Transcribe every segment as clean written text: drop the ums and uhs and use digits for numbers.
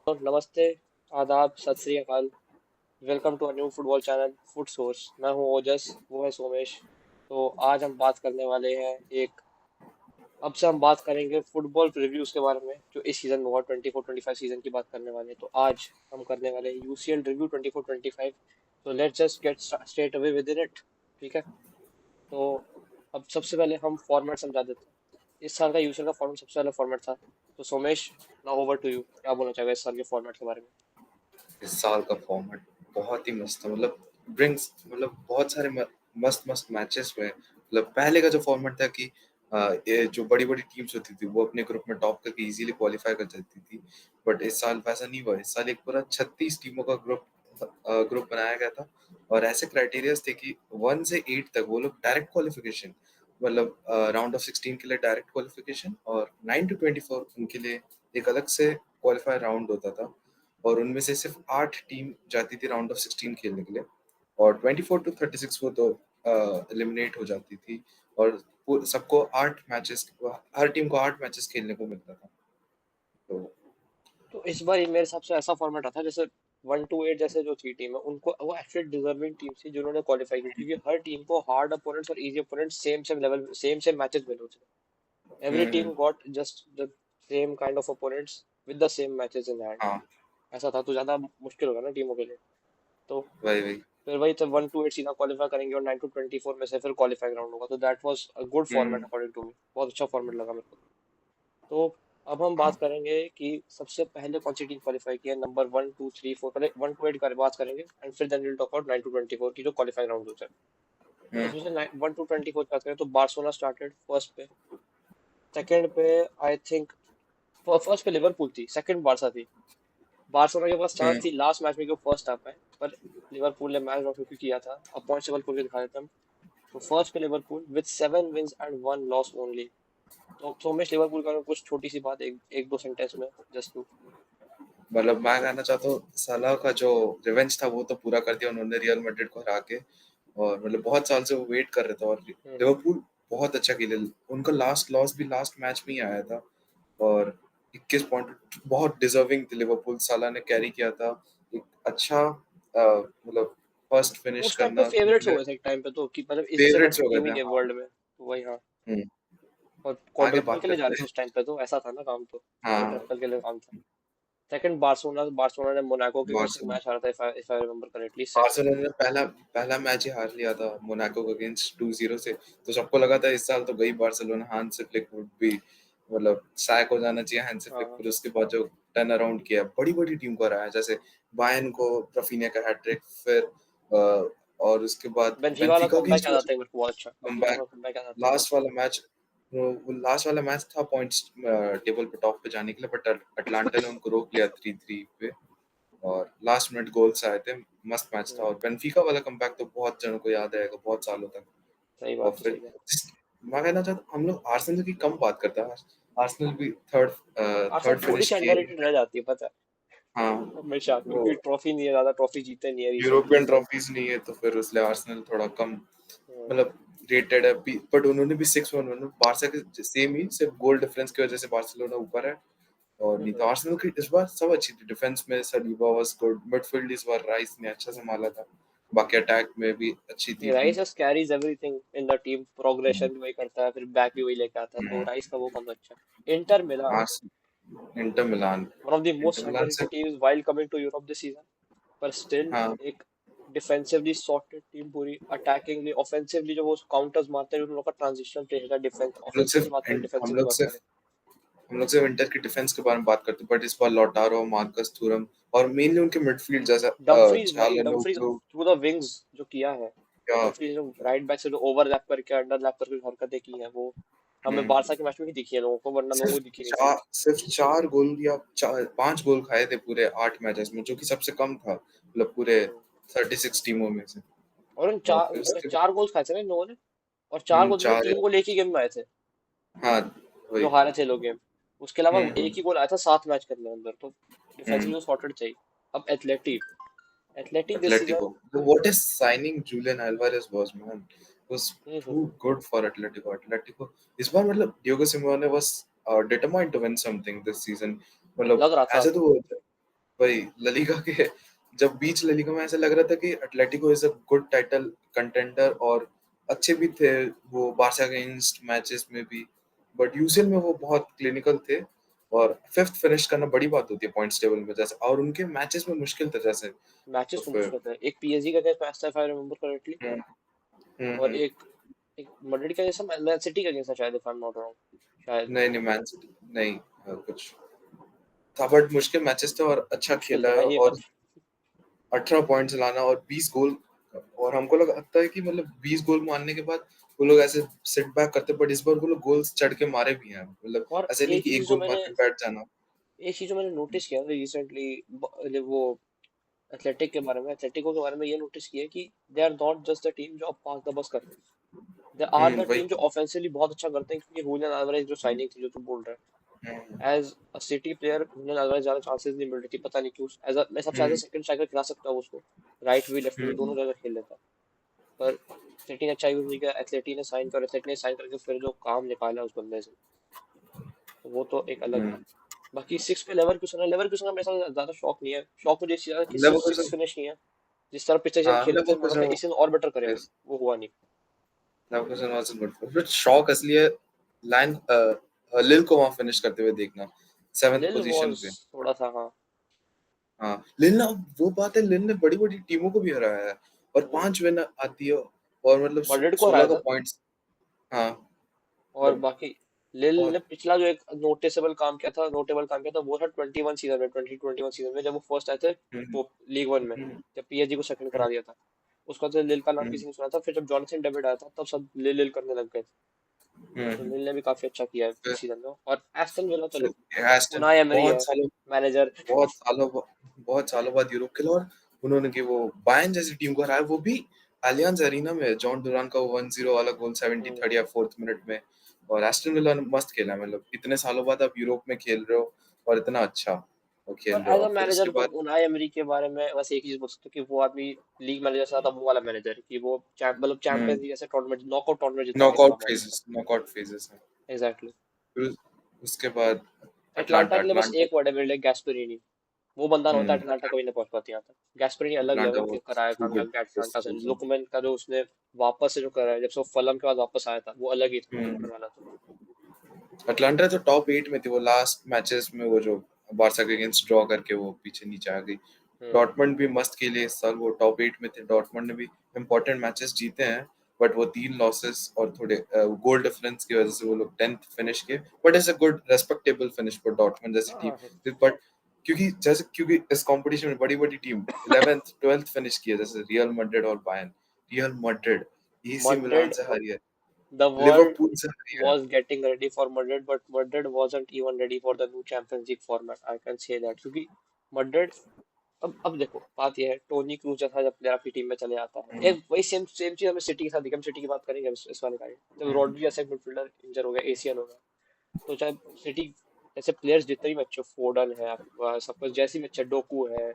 तो नमस्ते, आदाब, सत श्री अकाल। Welcome to a new football channel foot source. मैं हूं ओजस, वो है सोमेश। तो आज हम बात करने वाले हैं एक अब से हम बात करेंगे फुटबॉल रिव्यूज के बारे में जो इस सीजन में हुआ 24-25 सीजन की बात करने वाले हैं। तो आज हम करने वाले हैं यूसीएल रिव्यू 24-25। तो let's just get straight away with in it. ठीक है। तो अब सबसे पहले हम फॉर्मेट समझा देते हैं। इस साल का यूसीएल का फॉर्मेट सबसे पहले फॉर्मेट था। तो Somesh, now over to you, क्या बोलना चाहेगा इस साल के फॉर्मेट के बारे में? इस साल का फॉर्मेट बहुत ही मस्त है। ब्रिंग्स बहुत सारे मस्त मस्त मैचेस हुए हैं। पहले का जो फॉर्मेट था कि ये जो बड़ी बड़ी टीम्स होती थी वो अपने ग्रुप में टॉप करके इजीली क्वालिफाई कर जाती थी। बट इस साल वैसा नहीं हुआ। इस साल एक पूरा 36 टीमों का ग्रुप बनाया गया था। और ऐसे क्राइटेरियाज थे कि 1 से 8 तक वो लोग डायरेक्ट क्वालिफिकेशन, राउंड ऑफ 16 के लिए डायरेक्ट क्वालिफिकेशन, और 9 to 24 उनके लिए एक अलग से क्वालिफाई राउंड होता था। और उनमें से सिर्फ 8 टीम जाती थी राउंड ऑफ 16 खेलने के लिए। और 24 to 36 वो तो एलिमिनेट हो जाती थी। और सबको 8 मैचेस, हर टीम को 8 मैचेस खेलने को मिलता था। तो तो इस बार ये मेरे हिसाब से ऐसा फॉर्मेट आता है जैसे 1 to 8 जैसे जो थी टीम है उनको वो एक्चुअली डिजर्विंग टीम थी जिन्होंने क्वालिफाई की, क्योंकि हर टीम को हार्ड अपोनेंट्स और easy opponents same same level same same matches मिले थे। Every hmm, team got just the same kind of opponents with the same matches in hand. हाँ, ऐसा था, तो ज्यादा मुश्किल होगा ना टीमों के लिए। तो वही वही। फिर वही तो 1 to 8 सीधा क्वालिफाई करेंगे और 9 to 24 में से फिर क्वालिफाइंग राउंड होगा। तो that was a good format hmm, according to me. बहुत अच्छा फॉर्मेट लगा मेरे को। तो अब हम बात हाँ, करेंगे कि सबसे पहले कौन सी टीम क्वालिफाई की है, नंबर 1 2 3 4। पहले 1 to 8 का बात करेंगे एंड फिर then will talk about 9 to 24 की जो क्वालिफाइंग राउंड होता है। तो हम्म, इसमें से 1 to 24 बात करें तो बार्सिलोना स्टार्टेड फर्स्ट पे। सेकंड पे आई थिंक फर्स्ट पे लिवरपूल थी, सेकंड बारसा थी। बार्सिलोना के पास चांस हम्म, थी लास्ट मैच में कि वो फर्स्ट आ पाए, पर लिवरपूल ने मैच ड्रॉ क्योंकि किया था। अब पॉइंट्स टेबल खोल के दिखा देते हैं हम। तो फर्स्ट पे Liverpool with 7 wins and 1 loss only. तो सोमेश, लिवरपूल का कुछ छोटी सी बात एक दो सेंटेंस में जस्ट टू। मैं कहना चाहता हूँ साला का जो रिवेंज था वो तो पूरा कर दिया उन्होंने रियल मैड्रिड को हरा के। और बहुत साल से वो वेट कर रहे थे। और लिवरपूल बहुत अच्छा खेले। उनका लास्ट लॉस भी लास्ट मैच में ही आया था। और 21 पॉइंट बहुत डिजर्विंग थे। लिवरपूल साला ने कैरी किया था। एक अच्छा फर्स्ट फिनिश उस टाइम पे करना फेवरेट्स हो पूरे गए थे एक टाइम पे तो, कि मतलब इससे फेवरेट्स बेटर हो गए टीम ही थे। नहीं हाँ। वर्ल्ड में, तो वही हाँ। हम्म, और आगे क्वाड्रपल बात के लिए जा करते रहे थे हैं। उस टाइम पे, तो ऐसा था ना काम, तो हाँ, क्वाड्रपल के लिए काम था। सेकंड बार्सिलोना बार्सिलोना ने मोनाको के अगेंस्ट बार्सिलोना मैच हारा था, if I remember correctly, Barcelona ने पहला पहला मैच ही हार लिया था मोनाको के अगेंस्ट 2-0 से। तो सबको लगा था इस साल तो गई बार्सिलोना। हांस फ्लिक वुड भी सैक हो जाना चाहिए हांस फ्लिक। हाँ। फिर उसके बाद जो टर्न अराउंड किया बड़ी बड़ी टीम को हराया, जैसे बायर्न को रफीनिया का हैट्रिक। फिर और उसके बाद बेंफिका वाला बेंफिका कमबैक अगेंस्ट याद आता है मेरे को बहुत अच्छा, बेंफिका कमबैक। का कमबैक याद आता है बहुत लास्ट अच्छा। वाला मैच वो लास्ट वाला मैच था पॉइंट्स टेबल पे टॉप पे जाने के लिए। बट अटलांटा ने उनको रोक लिया 3-3 पे। और लास्ट मिनट गोल्स आए थे। मस्त मैच था। हम्म, और बेंफिका वाला कमबैक तो बहुत जनों को याद आएगा बहुत सालों तक। सही और बात है, फिर सही बात मैं कहना चाहता हूँ हम लोग आर्सेनल की कम बात करते हैं। आर्सेनल भी थर्ड है। आर्सेनल थर्ड थोड़ी फिनिश सी किए। अंडररेटेड रह जाती है, पता है। हाँ, हमेशा, वो क्योंकि ट्रॉफी नहीं है, ज्यादा ट्रॉफी जीते नहीं है रिसेंटली, यूरोपियन तो ट्रॉफीज नहीं है तो फिर इसलिए आर्सेनल थोड़ा कम हम्म, रेटेड है। बट उन्होंने भी 6-1 बारसा के सेम ही, सिर्फ गोल डिफरेंस की वजह से बार्सिलोना ऊपर है। और नहीं तो हम्म। आर्सेनल की इस बार सब अच्छी थी। डिफेंस में सलीबा वाज गुड। मिडफील्ड इस बार राइस ने अच्छा संभाला था। बाकी अटैक में भी अच्छी थी team. Rice just carries everything in the team, hmm, progression भी वही करता है, फिर बैक भी वही लेके आता है, तो हम्म, राइस का वो काम अच्छा है। Inter Milan, Inter Milan. one of the most Inter Milan से underrated teams while coming to Europe this season, पर still हाँ, एक डिफेंसिवली सॉर्टेड टीम, पूरी अटैकिंगली ऑफेंसिवली जो वो काउंटर्स मारते हैं, उन लोगों का ट्रांजिशन प्ले है। डिफेंस हम लोग ऑफेंसिव सिर्फ की बात करें, हम डिफेंसिव की लोग बात सिर्फ करें। हम लोग सिर्फ इंटर की डिफेंस के बारे में बात करते हैं। बट इस बार लौटारो, मार्कस थूरम और मेनली उनके मिडफील्ड जैसा डम्फ्रीज भाई, डम्फ्रीज चालिहानोग्लू थ्रू द विंग्स जो किया है। या डम्फ्रीज जो राइट बैक से जो ओवरलैप करके अंडरलैप करके जो हरकतें की हैं, वो हमें हम्म, बारसा के मैच में ही दिखी है लोगों को, वरना लोगों को दिखी नहीं थी। सिर्फ 4 गोल या 5 गोल खाए थे पूरे 8 मैचेस में, जो कि सबसे कम था पूरे हम्म। 36 टीमों में से। और उन और फिर चार उसके बाद चार गोल्स खाए थे ना इन लोगों ने। और चार गोल में चार। 3 गोल एक ही गेम में आए थे, हाँ, वही। जो हारे थे लोग गेम। उसके अलावा एक हम्म, ही गोल आया था 7 मैच के अंदर अंदर, तो हम्म। डिफेंसिवली सॉर्टेड चाहिए। अब athletic, athletic this Atletico. Season. What a signing Julian Alvarez was, man. Was too good for Atletico. Atletico. इस बार Diego Simeone was determined to win something this season. लग रहा था। ऐसे तो वही ललीगा के जब बीच ललीगा में ऐसा लग रहा था कि Atletico is a good title contender और अच्छे भी थे वो बारसा अगेंस्ट मैचेस में भी, बट यूसीएल में वो बहुत क्लिनिकल थे और फिफ्थ फिनिश करना बड़ी बात होती है पॉइंट्स टेबल में जैसे, और उनके मैचेस में मुश्किल था जैसे, तो मैचेस तो फिर मुश्किल है, एक पीएसजी का अगेंस्ट मैच था इफ आई रिमेंबर करेक्टली, हम्म और हम्म। एक एक मैड्रिड का जैसा मैन सिटी का अगेंस्ट था शायद, if I am not wrong, शायद। नहीं नहीं मैन सिटी नहीं, कुछ था बट मुश्किल मैचेस थे और अच्छा मुश्किल खेला थे है, भाई ये और मैच। 18 पॉइंट्स लाना और 20 गोल, और हमको लगता है कि मतलब 20 गोल मारने के बाद वो लोग ऐसे सिट बैक करते, बट इस बार वो लोग गोल्स चढ़ के मारे भी हैं, मतलब और ऐसे नहीं एक कि एक चीज जो गोल मार मैंने के बैठ जाना। एक चीज जो मैंने नोटिस किया रिसेंटली, वो एथलेटिक के बारे में, एथलेटिको के बारे में ये नोटिस किया कि they are not just the team जो अब पास द बस कर रही है, दे आर द वही टीम जो तो। ऑफेंसिवली बहुत अच्छा करते हैं, क्योंकि हुलियन अल्वारेज जो साइनिंग थी जो तुम बोल रहे हम्म हैं, as a city player Julian Alvarez ज्यादा चांसेस नहीं मिल रही थी, पता नहीं क्यों, एज अ मैं सबसे as a hmm second striker खिला सकता हूँ उसको, राइट भी लेफ्ट भी दोनों हम्म जगह खेल लेता, पर सिटी ने अच्छा यूज नहीं किया, एथलेटी ने साइन कर, एथलेटी ने साइन करके फिर जो काम निकाला उस बंदे से, तो वो तो एक अलग है। हम्म। बाकी सिक्स पे लेवर कुसन का मेरे साथ ज्यादा शौक नहीं है, शौक मुझे इस चीज़ का है कि सिर्फ सिक्स लेवरकुसन, फिनिश नहीं है, जिस तरह पिछले सीजन हाँ खेले थे मैं लेवरकुसन, लगता है इस सीजन और बेटर करेंगे, वो हुआ नहीं। Leverkusen was a good, but shock असली है लाइन लिल को वहां फिनिश करते हुए देखना, 7th लिल पोजीशन वाज पे। थोड़ा सा, हाँ। हाँ लिल ने, वो बात है लिल ने बड़ी बड़ी टीमों को भी हराया है और 5 विन आती है, और मतलब मड्रिड को 16 हराया का था, पॉइंट्स। हाँ और मतलब बाकी लिल ने बहुत। पिछला जो एक नोटेबल काम किया था वो था 21 सीजन में, 2021 सीजन में जब वो फर्स्ट आए थे हम्म वो लीग वन में, हम्म जब पीएसजी को सेकंड हम्म करा दिया था, उसका तो लिल का नाम हम्म किसी ने सुना था, फिर जब जॉनसन डेविड आया था तब सब लिल लिल करने लग गए थे, तो हम्म। लिल ने भी काफी अच्छा किया है फिर इस सीजन में, और एस्टन विला चलो, फिर एस्टन उनाई एमरी बहुत है सालों मैनेजर। बहुत सालों बाद यूरोप खेला, और उन्होंने की वो बायर्न जैसी टीम को हराया, वो भी अलियांज अरीना में, जॉन डुरान का 1-0 वाला गोल 73rd या 4th मिनट में, और एस्टन विला ने मस्त खेला, मतलब इतने सालों बाद आप यूरोप में खेल रहे हो और इतना अच्छा वो और खेल रहे हो, एज अ और फिर उसके मैनेजर तो बाद उनाई एमरी के बारे में बस एक चीज बोल सकते हो कि वो आदमी लीग मैनेजर से आता वो वाला मैनेजर, कि वो मतलब चैंपियंस लीग जैसे टूर्नामेंट, नॉकआउट टूर्नामेंट जितना खेलता है हमारे साथ। नॉकआउट फेजेस है। एग्जैक्टली। फिर उसके बाद एटलांटा के लिए बस अटलांटा। एक वर्ड है मेरे लिए, गैस्परिनी। वो बंदा ना होता एटलांटा कभी नहीं पहुंच पाती यहाँ तक, गैस्परिनी अलग अटलांटा लेवल के वाज कराया टू काम गुड, एटलांटा से, टू गुड। लुकमैन का जो उसने वापस से जो करा है, जब से वो फलम के बाद वापस आया था वो अलग ही था कीपर हम्म। वाला तो। अटलांटा तो टॉप 8 में थी, वो लास्ट मैचेस में वो जो बारसा के अगेंस्ट ड्रॉ करके वो पीछे नीचे आ गई। हम्म। डॉर्टमंड भी मस्त खेली इस साल, वो टॉप 8 में थे, डॉर्टमंड ने भी इंपॉर्टेंट मैचेस जीते हैं, बट वो 3 लॉसेस और थोड़े गोल डिफरेंस की वजह से वो लोग 10th फिनिश किए, but it's a good respectable finish for Dortmund जैसी हाँ। टीम, बट क्योंकि इस कंपटीशन में बड़ी बड़ी टीम 11th 12th फिनिश की है, जैसे रियल मैड्रिड और Bayern, real Madrid AC Milan Madrid, से हारी है, the world लिवरपूल से हारी है। was getting ready for Madrid, but Madrid wasn't even ready for the new Champions League format. I can say that क्योंकि Madrid, अब देखो बात यह है, टोनी क्रूज जैसा जब प्लेयर आपकी टीम में चले आता है, हम्म एक वही सेम सेम चीज हमें सिटी के साथ दिखा, हम सिटी की बात करेंगे इस वाले का ही। जब हम्म रॉड्री जैसे मिडफील्डर इंजर हो गया, एसीएल हो गया, तो चाहे सिटी जैसे प्लेयर्स जितने भी अच्छे, फोर्डन है आपके पास, आपके पास जैसे भी अच्छे, डोकू है,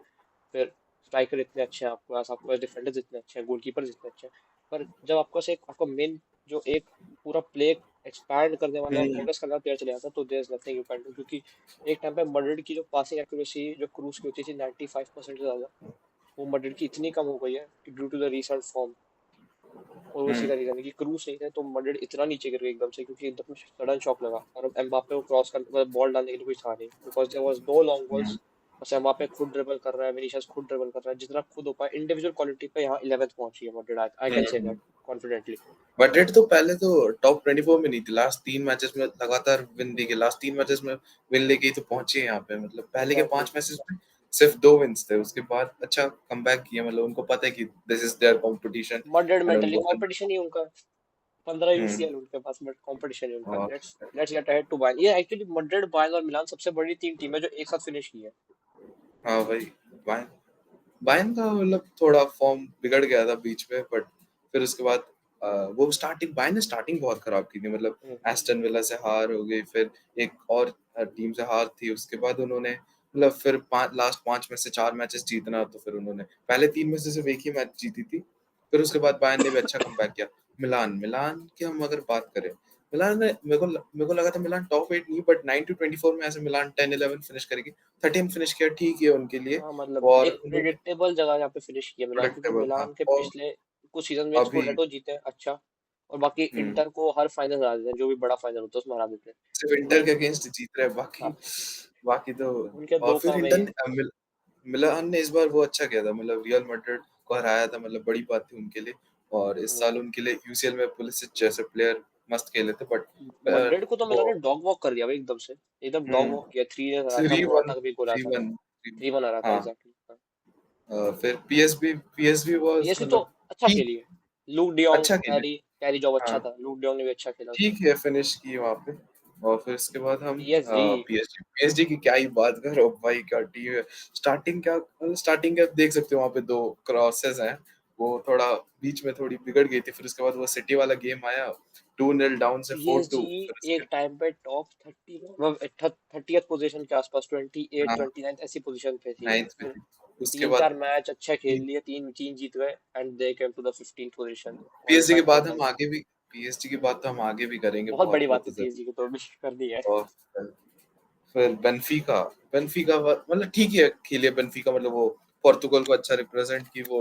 फिर स्ट्राइकर इतने अच्छे हैं आपके पास डिफेंडर्स इतने अच्छे हैं, गोलकीपर इतने अच्छे हैं, पर जब आपके पास एक आपका मेन जो एक पूरा प्ले एक्सपैंड करने वाला और हम्म प्रोग्रेस करने वाला प्लेयर चले जाता है, तो there is nothing you can do, क्योंकि एक टाइम पे मड्रिड की जो पासिंग एक्यूरेसी जो क्रूज की होती थी 95% से ज्यादा, वो मड्रिड की इतनी कम हो गई है due to the recent form, और वो हम्म सीधा रीजन है कि क्रूज नहीं थे तो मड्रिड इतना नीचे गिर गई एकदम से, क्योंकि एकदम सडन शॉक लगा, और एम्बापे को क्रॉस कर बॉल डालने के लिए कोई था नहीं, because there was no long hmm balls, बस एम्बापे खुद ड्रिबल कर रहा है, विनीशियस खुद ड्रिबल कर रहा है, जितना खुद हो पाए इंडिविजुअल क्वालिटी पे यहाँ 11th पहुंची है Madrid, I can say hmm. That confidently. Madrid तो पहले तो टॉप 24 में नहीं थी, लास्ट 3 मैचेस में लगातार विन दी गई, लास्ट 3 मैचेस में विन लेके ही तो पहुंची है यहाँ पे, मतलब पहले के एग्जैक्टली। 5 मैचेस में सिर्फ 2 विन्स थे, उसके बाद अच्छा कमबैक किया, मतलब उनको पता है कि this is there competition Madrid and mentally उनको कंपटीशन ही उनका, 15 हम्म यूसीएल उनके पास, बट कंपटीशन ही उनका। और let's get ahead to Bayern, ये एक्चुअली मड्रिड, बायर्न और मिलान सबसे बड़ी तीन टीम है जो एक साथ फिनिश की है। हाँ भाई, बायर्न बायर्न का मतलब थोड़ा फॉर्म बिगड़ गया था बीच में, बट फिर उसके बाद वो स्टार्टिंग बायर्न ने स्टार्टिंग बहुत खराब की थी, मतलब एस्टन विला से हार हो गई, फिर एक और टीम से हार थी, उसके बाद उन्होंने मतलब फिर लास्ट 5 में से 4 मैचेस जीतना, तो फिर उन्होंने पहले 3 में से सिर्फ एक ही मैच जीती थी, फिर उसके बाद बायर्न ने भी अच्छा कमबैक किया। मिलान मिलान की हम अगर बात करें, मिलान में मेरे को लगा था मिलान टॉप 8 नहीं, बट 9 टू 24 में ऐसे मिलान 10-11 फिनिश करेगी। 13 फिनिश किया, ठीक है उनके लिए। हाँ मतलब और एक उन्होंने प्रिडिक्टेबल जगह यहाँ पे फिनिश किया मिलान, क्योंकि प्रेडिक्टेबल, हाँ। मिलान के और पिछले कुछ सीजन में एक अभी स्कूडेटो जीते हैं अच्छा, और बाकी हम्म इंटर को हर फाइनल हरा देते हैं, जो भी बड़ा फाइनल होता है उसमें हरा देते हैं। सिर्फ इंटर वही के अगेंस्ट जीत रहे हैं, बाकी हाँ, बाकी तो। उनके और दो फिर काम है इंटर ये। ने मिलान ने इस बार वो अच्छा किया था, मतलब रियल मैड्रिड को हराया था, मतलब बड़ी बात थी उनके लिए। और इस हम्म, साल उनके लिए यूसीएल में पुलिसिच जैसे प्लेयर मस्त खेले थे, बट मैड्रिड को तो वो मिलान ने डॉग वॉक कर दिया भाई एकदम से, एकदम डॉग वॉक किया, 3 हरा था, 3-1, मोराटा का भी गोल आया था। 3-1, 3-1 हरा था हाँ। एग्जैक्टली। फिर पीएसवी वाज पीएसवी तो मतलब अच्छा ठीक, खेली है, लूक डियोंग अच्छा खेले, कैरी कैरी जॉब अच्छा हाँ। था, लूक डियोंग ने भी अच्छा खेला उसमें। ठीक है, फिनिश की वहाँ पे। और फिर इसके बाद हम पीएसजी पीएसजी की क्या ही बात करो भाई, क्या टीम है। स्टार्टिंग क्या देख सकते हो, वहाँ पे दो क्रॉसेस हैं, वो थोड़ा बीच में थोड़ी बिगड़ गई थी। फिर उसके बाद वो सिटी वाला गेम आया, 2-0 डाउन से 4-2। पीएसजी फिर उसके एक टाइम पे टॉप 30 मतलब 30th पोजीशन के आसपास, 28 हाँ 29 ऐसी पोजीशन पे थी। 9th पे फिर थी। उसके तीन बाद चार मैच अच्छे खेल लिए, तीन तीन जीत गए, and they came to the 15th position, PSG के क्वालिफाइड फॉर बाद हम द। आगे भी पीएसजी की बात तो हम आगे भी करेंगे, बहुत बहुत बड़ी वो बात तो है जरूर। पीएसजी को तो मिस कर दी है। और फिर बेनफिका बेनफिका मतलब ठीक है खेली है बेनफिका, मतलब वो पोर्तुगल को अच्छा रिप्रेजेंट की। वो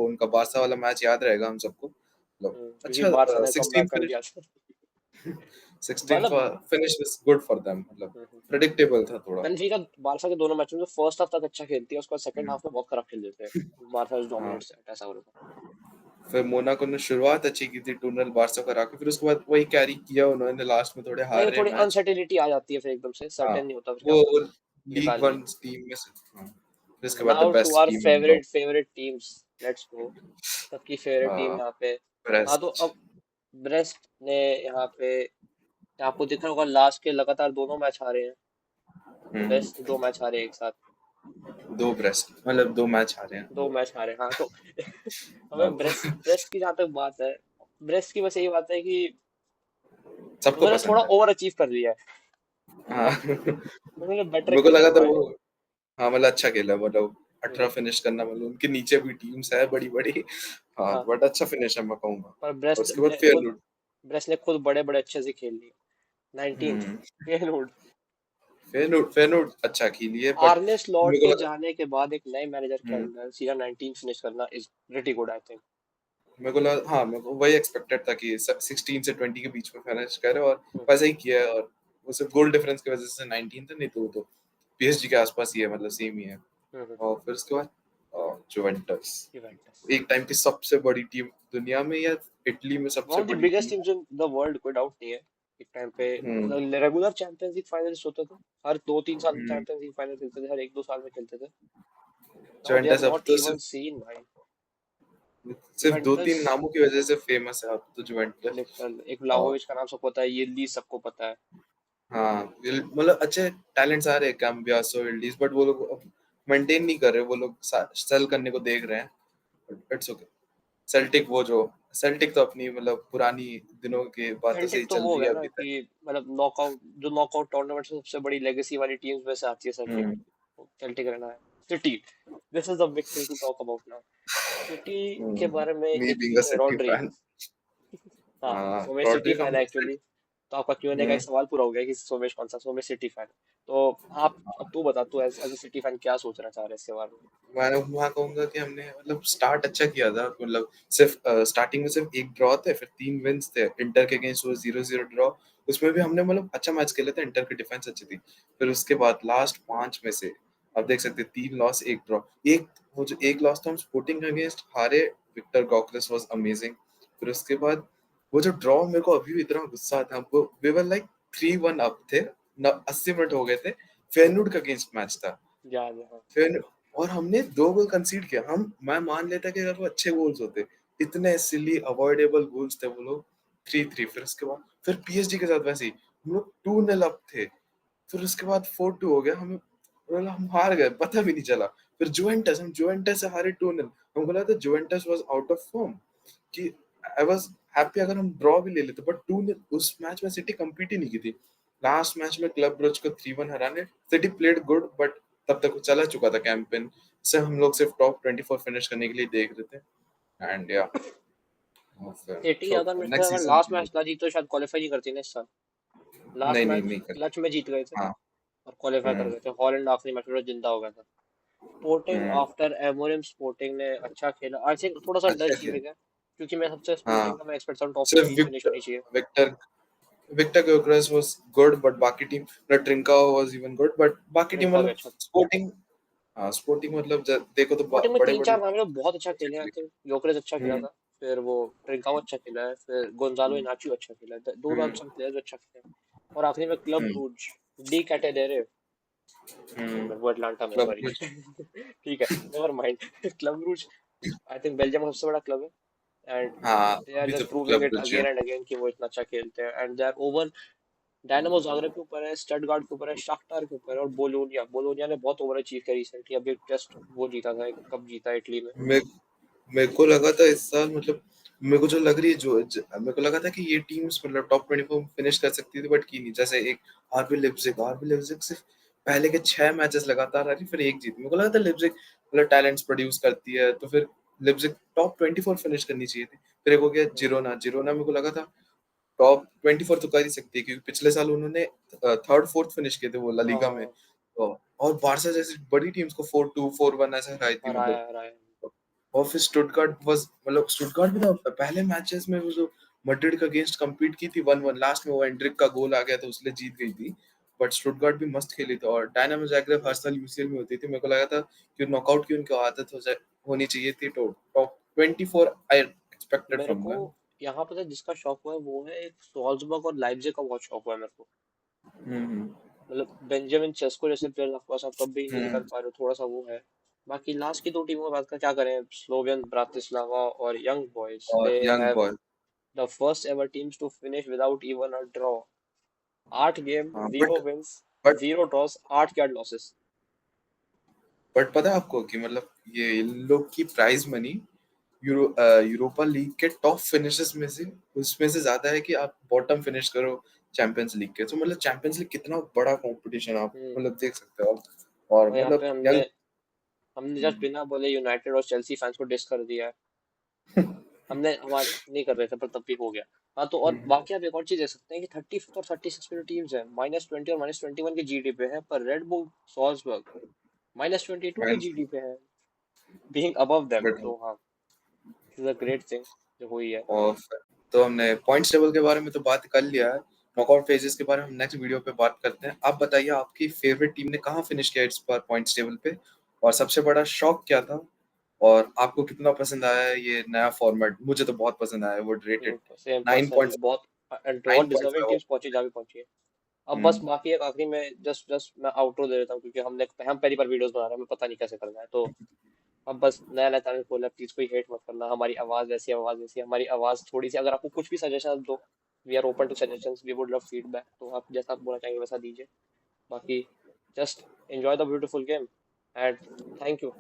उनका बारसा वाला मैच याद रहेगा हम सबको, मतलब क्योंकि अच्छा। बारसा ने कमबैक 16 कर फिनिश दिया था। 16 मतलब finish was good for them, मतलब प्रेडिक्टेबल था थोड़ा। बेनफिका बारसा के दोनों मैचों में फर्स्ट हाफ तक अच्छा खेलती है, उसके बाद सेकंड हम्म, हाफ में बहुत खराब खेल देते हैं। बारसा हाँ। डोमिनेट्स ऐसा हो रहा फिर मोनाको ने शुरुआत अच्छी की थी 2-0 बारसा को हरा के, फिर उसके बाद वही कैरी किया उन्होंने, लास्ट में थोड़े था। हार ये रहे थोड़ी मैच। अनसर्टेनिटी आ जाती है फिर एकदम से, हाँ, सर्टेन नहीं होता फिर क्या वो पता लीग निकाल वन लिए। टीम में से, हाँ। फिर इसके बाद the now to best our team in the favourite teams, let's go. सबकी फेवरेट टीम यहाँ पे। हाँ तो ब्रेस्ट। अब ब्रेस्ट ने यहाँ पे, आपको दिख रहा होगा लास्ट के लगातार दोनों मैच हारे हैं। हम्म ब्रेस्ट 2 मैच हारे एक साथ, दो ब्रेस्ट मतलब दो मैच हारे हैं दो दो। मैच हारे हाँ तो हमें ब्रेस्ट अब ब्रेस्ट की जहाँ तक बात है, ब्रेस्ट की बस यही बात है कि सबको उन्होंने थोड़ा पसंद है। ओवर अचीव कर लिया है। हाँ उन्होंने बेटर मेरे को किया लगा इन था माय। वो, हाँ मतलब अच्छा खेला, मतलब 18 फिनिश करना, मतलब उनके नीचे भी टीम्स है बड़ी बड़ी। हाँ हाँ बट अच्छा फिनिश है मैं कहूंगा। पर और उसके बाद फेयरलुड। ब्रेस्ट ने खुद बड़े बड़े अच्छे से खेल लिए। 19th हम्म फेयरवुड। फेयरलुड अच्छा खेली है, बट आर्ने स्लॉट मेरे को के लगा जाने के बाद एक नए मैनेजर के हम्म अंडर सीजन 19 फिनिश करना is pretty good I think. हाँ मेरे को वही एक्सपेक्टेड था कि 16 से 20 के बीच में फिनिश करे, और वैसा ही किया है। और वो सिर्फ गोल डिफरेंस की वजह से 19 था, नहीं तो वो तो पीएसजी के आसपास ही है, मतलब सेम ही है। और फिर उसके बाद जुवेंटस, यूवेंटस एक टाइम की सबसे बड़ी टीम दुनिया में, या इटली में वन सबसे ऑफ द बड़ी biggest team. Teams in the world, कोई डाउट नहीं है। एक टाइम पे हम्म मतलब रेगुलर चैंपियंस लीग फाइनलिस्ट होते थे, हर 2 3 साल में हम्म चैंपियंस लीग फाइनल खेलते थे, हर 1 2 साल में खेलते थे। नाउ दे आर जुवेंटस अब नॉट तो इवन सीन भाई। सिर्फ दो यूवेंटस तीन नामों की वजह से फेमस है अब तो जुवेंटस। लिटरल, एक और व्लाहोविच का नाम सबको पता है, ये ली सबको पता है। हाँ मतलब अच्छे टैलेंट्स आ रहे हैं कैम्बियासो इल्डिज, बट वो लोग अब मेंटेन नहीं कर रहे, वो लोग सेल करने को देख रहे हैं। It's okay. सेल्टिक वो जो सेल्टिक तो अपनी मतलब पुरानी दिनों के बातों से ही सेल्टिक तो चल वो हो रही है गया ना अभी तक। कि मतलब नॉकआउट, जो नॉकआउट टूर्नामेंट में सबसे बड़ी लेगेसी वाली टीम्स में से आती है सेल्टिक। हम्म सेल्टिक रहना है। City, this is the big thing to talk about now. City के बारे में मी एक बीइंग अ चीज है, सिटी रॉड्री। फैन। हाँ सोमेश सिटी रॉड्रिगो। फैन है एक्चुअली। तो आपका क्यूएनए का एक हम्म सवाल पूरा हो गया कि सोमेश कौन सा, सोमेश सिटी फैन। तो आप अब तू बता, तू एज अ सिटी फैन क्या सोचना चाह रहा है इसके बारे में। मैं कहूंगा कि हमने मतलब स्टार्ट अच्छा किया था, मतलब सिर्फ स्टार्टिंग में सिर्फ एक ड्रॉ थे, फिर 3 विंस थे। इंटर के अगेंस्ट वो 0-0 ड्रॉ, उसमें भी हमने मतलब अच्छा मैच खेला था, इंटर की डिफेंस अच्छी थी। फिर उसके बाद लास्ट 5 में से आप देख सकते हैं 3 लॉस 1 ड्रॉ। एक वो जो एक लॉस था हम स्पोर्टिंग के अगेंस्ट हारे, विक्टर गॉकरेस वाज अमेजिंग। फिर उसके बाद वो जो ड्रॉ, मेरे को अभी भी इतना गुस्सा आता है हमको, वी वर लाइक 3-1 अप थे, 80 मिनट हो गए थे। फेयरनूड का अगेंस्ट मैच था। याद है हाँ। फिर और हमने 2 गोल कंसीड किया। मैं मान लेता कि अगर वो अच्छे गोल्स होते, इतने सिली अवॉइडेबल गोल्स थे वो लोग। 3-3। फिर उसके बाद फिर पीएसजी के साथ वैसे ही हम लोग 2-0 अप थे, फिर उसके बाद 4-2 हो गया। हमें मतलब हम हार गए, पता भी नहीं चला। फिर जुवेंटस से हारे 2-0। हमको लगा था Juventus was out of form, कि आई वाज हैप्पी अगर हम ड्रॉ भी ले लेते, बट 2-0 उस मैच में सिटी compete ही नहीं की थी। लास्ट मैच में क्लब ब्रुज को 3-1 हराने, सिटी प्लेड गुड, बट तब तक वो चला चुका था कैंपेन से। हम लोग सिर्फ टॉप 24 फिनिश करने के लिए देख रहे थे। एंड या और फिर 80 तो अगर मेरे ख्याल नेक्स्ट अगर सीजन लास्ट के लिए मैच ना जीत तो शायद क्वालिफाई नहीं करती ना इस साल। लास्ट नहीं नहीं मैच नहीं कर क्लच में जीत गए थे हाँ। और क्वालिफाई कर हम्म गए थे। हॉलैंड आखिरी मैच में जिंदा हो गया था। स्पोर्टिंग हम्म। आफ्टर एमोरिम स्पोर्टिंग ने अच्छा खेला। आई थिंक थोड़ा सा अच्छा अंडर किया। है क्योंकि मैं सबसे हाँ स्पोर्टिंग का मैं एक्सपेक्ट करता हूँ टॉप सिर्फ 15 फिनिश विक्टर होनी चाहिए। Victor Victor Gyokeres was good but बाकी team Trincao was even good but बाकी टीम ट्रिंका भी मतलब अच्छा था। स्पोर्टिंग। हाँ स्पोर्टिंग मतलब देखो तो स्पोर्टिंग में बड़े तीन बड़े चार नाम बहुत अच्छा खेले हैं। आई खेले। थिंक योकेरेस अच्छा खेला हम्म था। फिर वो ट्रिंकाओ अच्छा खेला है। फिर गोंजालो इनाचियो अच्छा खेला है। दो हम्म सब प्लेयर्स अच्छा खेले हैं। और आखिरी में क्लब हम्म ब्रूज डी कैटेडेरे हम्म। वो अटलांटा में क्लब सॉरी ठीक है never mind club Bruges I think Belgium का सबसे बड़ा क्लब है एंड हाँ दे आर अभी तो जस्ट प्रूविंग क्लब इट ब्रिज है। अगेन एंड अगेन कि वो इतना अच्छा खेलते हैं and they are over Dinamo Zagreb के ऊपर है स्टटगार्ट के ऊपर है शाख्तार के ऊपर है और बोलोनिया बोलोनिया ने बहुत ओवर अचीव किया रिसेंटली अभी जस्ट वो जीता था एक कप जीता इटली में। मैं मेरे को लगा था इस साल मतलब मेरे को जो लग रही है मेरे को लगा था कि ये टीम्स मतलब टॉप 24 में फिनिश कर सकती थी बट की नहीं। जैसे एक आरबी लिप्जिग सिर्फ पहले के 6 मैचेस लगातार आ रही फिर एक जीत। मेरे को लगा था लिप्जिग मतलब टैलेंट्स प्रोड्यूस करती है तो फिर लिप्जिग टॉप 24 फिनिश करनी चाहिए थी। फिर एक हो गया हम्म, जिरोना जिरोना मेरे को लगा था टॉप 24 तो कर ही सकती है क्योंकि पिछले साल उन्होंने थर्ड फोर्थ फिनिश किए थे वो ला हाँ लीगा में। हाँ और बारसा जैसी बड़ी टीम्स को 4-2 4-1 ऐसे हराई थी मतलब। हराया हराया। और फिर स्टुटगार्ट वाज मतलब स्टुटगार्ट भी तो पहले मैचेस में वो जो मैड्रिड के अगेंस्ट compete की थी 1-1 लास्ट में वो एंड्रिक का गोल आ गया था उसने जीत गई थी। बट स्टुटगार्ट भी मस्त खेली थी और डायनामो जाग्रेब हर साल यूसीएल में होती थी। मेरे को लगा था कि नॉकआउट की उनकी आदत होनी चाहिए थी तो टॉप 24 आई एक्सपेक्टेड मेरे फ्रॉम को देम। यहाँ पर जिसका शौक हुआ है वो है एक सॉल्जबर्ग और लाइप्जिग का बहुत शौक हुआ है मेरे को। हम्म मतलब बेंजामिन सेस्को जैसे प्लेयर ऑफ कोर्स आप कब भी नहीं निकाल हम्म। पा रहे हो थोड़ा सा वो है। बाकी लास्ट की दो टीमों की बात करें क्या करें स्लोवियन ब्रातिस्लावा और यंग बॉयज और they young have boy. The first ever teams to finish without even a draw. 8 game हाँ 0 wins but 0 draws 8 yard losses. पता है आपको कि मतलब ये इन लोग की प्राइज मनी यूरोपा लीग के टॉप फिनिशेस में से उसमें से ज्यादा है कि आप बॉटम फिनिश करो चैंपियंस लीग के। तो मतलब चैंपियंस लीग कितना बड़ा कंपटीशन आप हम्म। मतलब देख सकते हो आप। और और यहाँ पे मतलब हमने यंग हमने जस्ट बिना बोले यूनाइटेड और चेल्सी फैंस को डिस कर दिया है। हमने हमारे नहीं कर रहे थे पर तब भी हो गया। हाँ तो और बाकी आप एक और चीज देख सकते हैं कि 35 और 36 में जो टीम्स है -20 और -21 के जीडी पे है पर रेड बुल सॉल्जबर्ग -22 के माइनस जीडी पे है बीइंग अबव देम। तो हाँ इज अ ग्रेट थिंग जो हुई है। और तो हमने पॉइंट्स टेबल के बारे में तो बात कर लिया है। नॉकआउट फेजेस के बारे में हम नेक्स्ट वीडियो पे बात करते हैं। आप बताइए आपकी फेवरेट टीम ने कहाँ फिनिश किया इस बार पॉइंट्स टेबल पे और सबसे बड़ा शॉक क्या था और आपको कितना पसंद आया है ये नया फॉर्मेट। मुझे तो बहुत पसंद आया है वो रेटेड सेम 9 पर्सनली पॉइंट्स बहुत बहुत डिजर्विंग 9.5। टीम्स पहुंची जा भी पहुंची है। अब बस हम्म बाकी एक आखिरी में जस्ट जस्ट मैं आउटरो दे देता हूँ क्योंकि हम पहली बार वीडियोस बना रहे हैं हमें पता नहीं कैसे करना है। तो अब बस नया नया चैनल खोला प्लीज कोई हेट मत करना। हमारी आवाज वैसी है, हमारी आवाज थोड़ी सी अगर आपको कुछ भी सजेशन दो we are open to suggestions we would love feedback. तो आप जैसा आप बोलना चाहेंगे वैसा दीजिए। बाकी just enjoy the beautiful game and thank you.